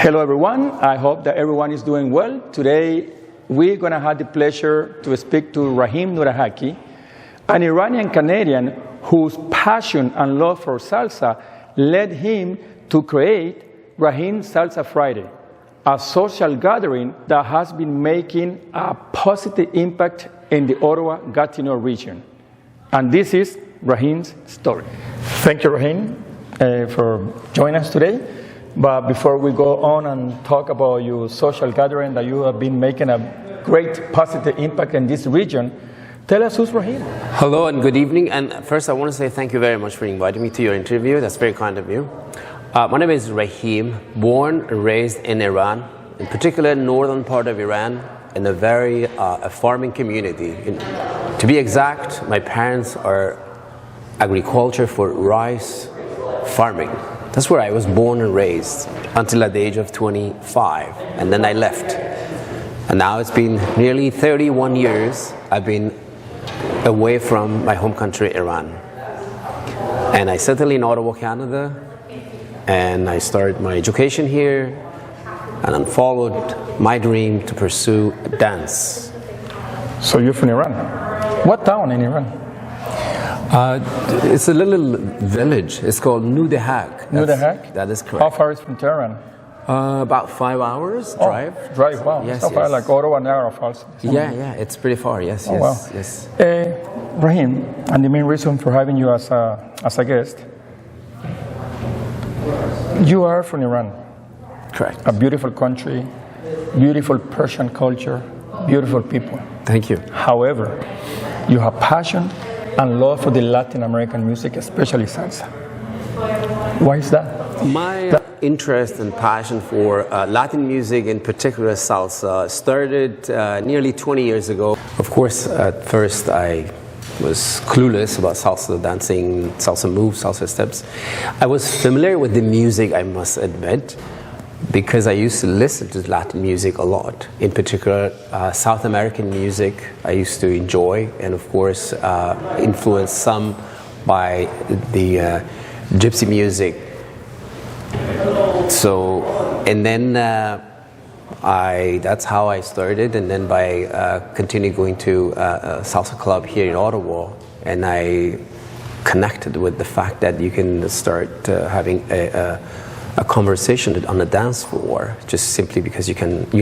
Hello everyone, I hope that everyone is doing well. Today we're going to have the pleasure to speak to Rahim Noudehaki, an Iranian-Canadian whose passion and love for salsa led him to create Rahim Salsa Friday, a social gathering that has been making a positive impact in the Ottawa-Gatineau region. And this is Rahim's story. Thank you, Rahim, for joining us today. But before we go on and talk about your social gathering that you have been making a great positive impact in this region, tell us who's Rahim. Hello and good evening. And first I want to say thank you very much for inviting me to your interview. That's very kind of you. My name is Rahim, born and raised in Iran, in particular northern part of Iran, in a very farming community. To be exact, my parents are agriculture for rice farming. That's where I was born and raised until at the age of 25, and then I left. And now it's been nearly 31 years I've been away from my home country, Iran. And I settled in Ottawa, Canada, and I started my education here, and then followed my dream to pursue dance. So you're from Iran. What town in Iran? It's a little village. It's called Noudehaki. Noudehaki? That is correct. How far is it from Tehran? About 5 hours drive. Drive, wow. Yes, so far, yes. like Ottawa, Niagara Falls. Yeah, it's pretty far, yes, oh, yes, wow. yes. Rahim, and the main reason for having you as a guest, you are from Iran. Correct. A beautiful country, beautiful Persian culture, beautiful people. Thank you. However, you have passion and love for the Latin American music, especially salsa. Why is that? My interest and passion for Latin music, in particular salsa, started nearly 20 years ago. Of course, at first I was clueless about salsa dancing, salsa moves, salsa steps. I was familiar with the music, I must admit, because I used to listen to Latin music a lot. In particular, South American music I used to enjoy, and of course influenced some by the gypsy music. So, and then that's how I started, and then by continuing going to a salsa club here in Ottawa, and I connected with the fact that you can start having a conversation on the dance floor just simply because you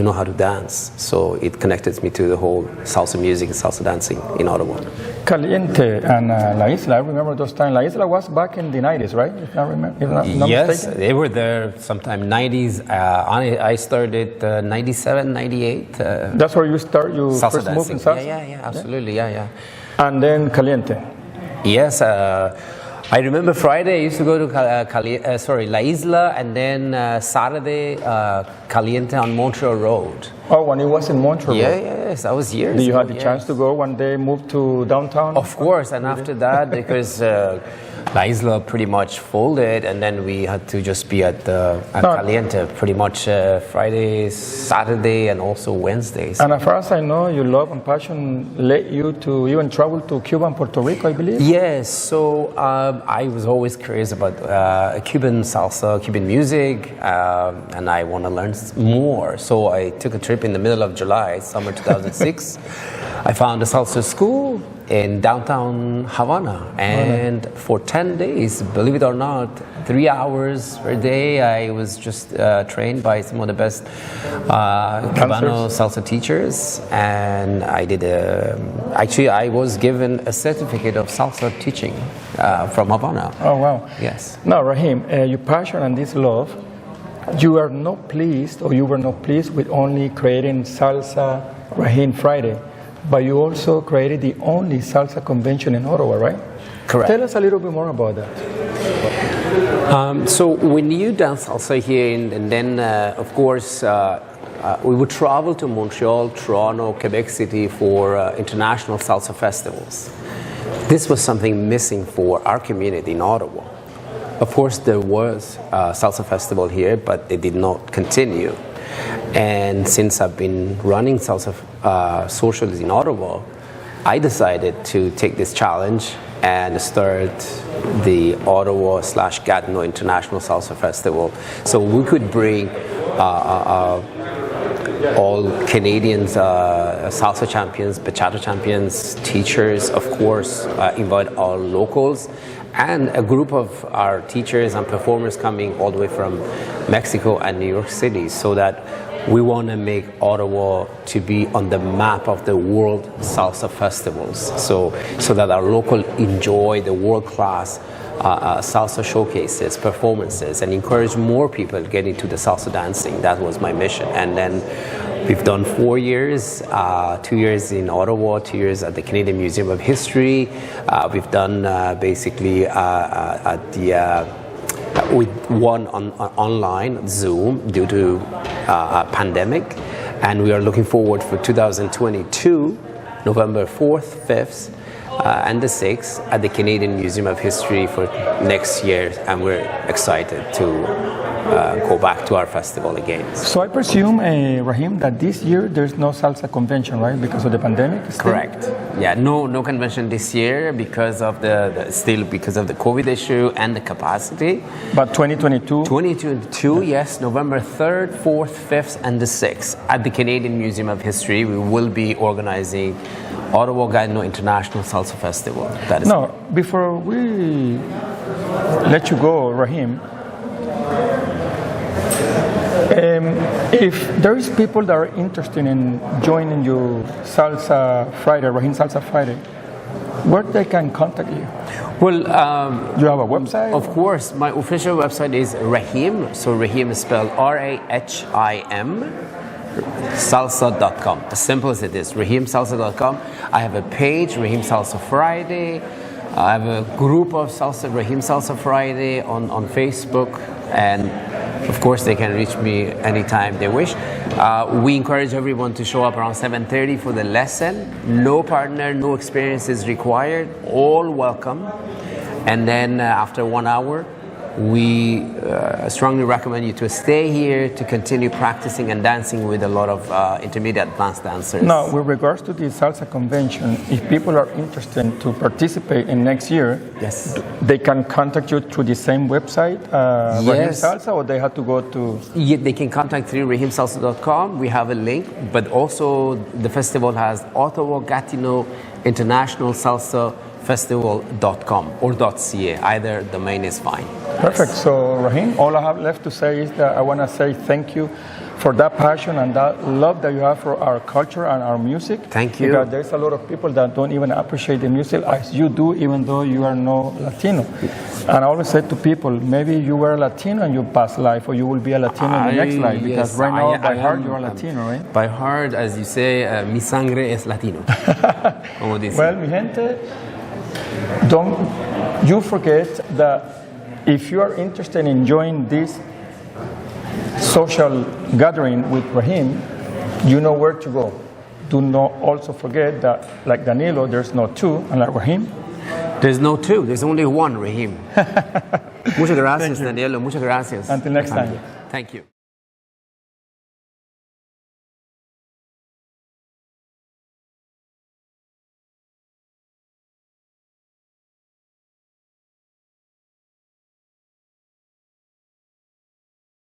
know how to dance. So it connected me to the whole salsa music and salsa dancing in Ottawa. Caliente and La Isla, I remember those times. La Isla was back in the 90s, right? If not Yes, mistaken? they were there sometime 90s. I started 97, 98. That's where you start your salsa first move in dancing. salsa? Yeah, absolutely, yeah. And then Caliente. Yes, I remember Friday I used to go to La Isla, and then Saturday Caliente on Montreal Road. Oh, when it was in Montreal. Yes, that was years Did you ago, have the chance to go one day, move to downtown? Of course, and after that, because La Isla pretty much folded, and then we had to just be at Caliente pretty much Friday, Saturday, and also Wednesdays. And as far as I know, your love and passion led you to even travel to Cuba and Puerto Rico, I believe? Yes, so I was always curious about Cuban salsa, Cuban music, and I want to learn more. So I took a trip in the middle of July, summer 2006. I found a salsa school in downtown Havana, and for 10 days, believe it or not, 3 hours per day, I was just trained by some of the best Cubano salsa teachers, and I did actually I was given a certificate of salsa teaching from Havana. Oh, wow. Yes. Now, Rahim, your passion and this love, you were not pleased with only creating Salsa Rahim Friday, but you also created the only salsa convention in Ottawa, right? Correct. Tell us a little bit more about that. So when you dance salsa here, and then of course we would travel to Montreal, Toronto, Quebec City for international salsa festivals. This was something missing for our community in Ottawa. Of course, there was a salsa festival here, but it did not continue. And since I've been running salsa socials in Ottawa, I decided to take this challenge and start the Ottawa / Gatineau International Salsa Festival. So we could bring all Canadians, salsa champions, bachata champions, teachers, of course, invite all locals, and a group of our teachers and performers coming all the way from Mexico and New York City, so that we want to make Ottawa to be on the map of the world salsa festivals, so that our local enjoy the world-class salsa showcases, performances, and encourage more people to get into the salsa dancing. That was my mission. And then we've done 4 years, 2 years in Ottawa, 2 years at the Canadian Museum of History. We've done basically at the with one online Zoom due to a pandemic, and we are looking forward for 2022, November 4th, 5th, and the 6th at the Canadian Museum of History for next year, and we're excited to go back to our festival again. So I presume, Rahim, that this year there's no Salsa Convention, right? Because of the pandemic? Still? Correct. Yeah, no convention this year because of because of the COVID issue and the capacity. But 2022? 2022, yes, November 3rd, 4th, 5th, and the 6th at the Canadian Museum of History. We will be organizing Ottawa Gatineau International Salsa Festival. That is now, before we let you go, Rahim, if there is people that are interested in joining your Salsa Friday, Rahim Salsa Friday, where they can contact you? Well, you have a website? Of course, my official website is Rahim. So Rahim is spelled R-A-H-I-M. salsa.com, as simple as it is, rahimsalsa.com. I have a page, Rahim Salsa Friday. I have a group of Rahim Salsa Friday on Facebook, and of course they can reach me anytime they wish. We encourage everyone to show up around 7:30 for the lesson. No partner, no experience is required, all welcome. And then after 1 hour, we strongly recommend you to stay here to continue practicing and dancing with a lot of intermediate advanced dancers. Now, with regards to the Salsa Convention, if people are interested to participate in next year, yes, they can contact you through the same website, Rahim Salsa, or they have to go to... Yeah, they can contact through rahimsalsa.com. We have a link, but also the festival has Ottawa Gatineau International Salsa Festival.com or .ca. Either domain is fine. Perfect. So, Rahim, all I have left to say is that I want to say thank you for that passion and that love that you have for our culture and our music. Thank you. Because there's a lot of people that don't even appreciate the music as you do, even though you are no Latino. And I always say to people, maybe you were a Latino in your past life, or you will be a Latino in the next life. Because right now, by heart, you are Latino, right? By heart, as you say, mi sangre es Latino. Well, mi gente, don't you forget that if you are interested in joining this social gathering with Rahim, you know where to go. Do not also forget that, like Danilo, there's no two, and like Rahim, there's no two, there's only one Rahim. Muchas gracias, Danielo. Muchas gracias. Until next time. Thank you.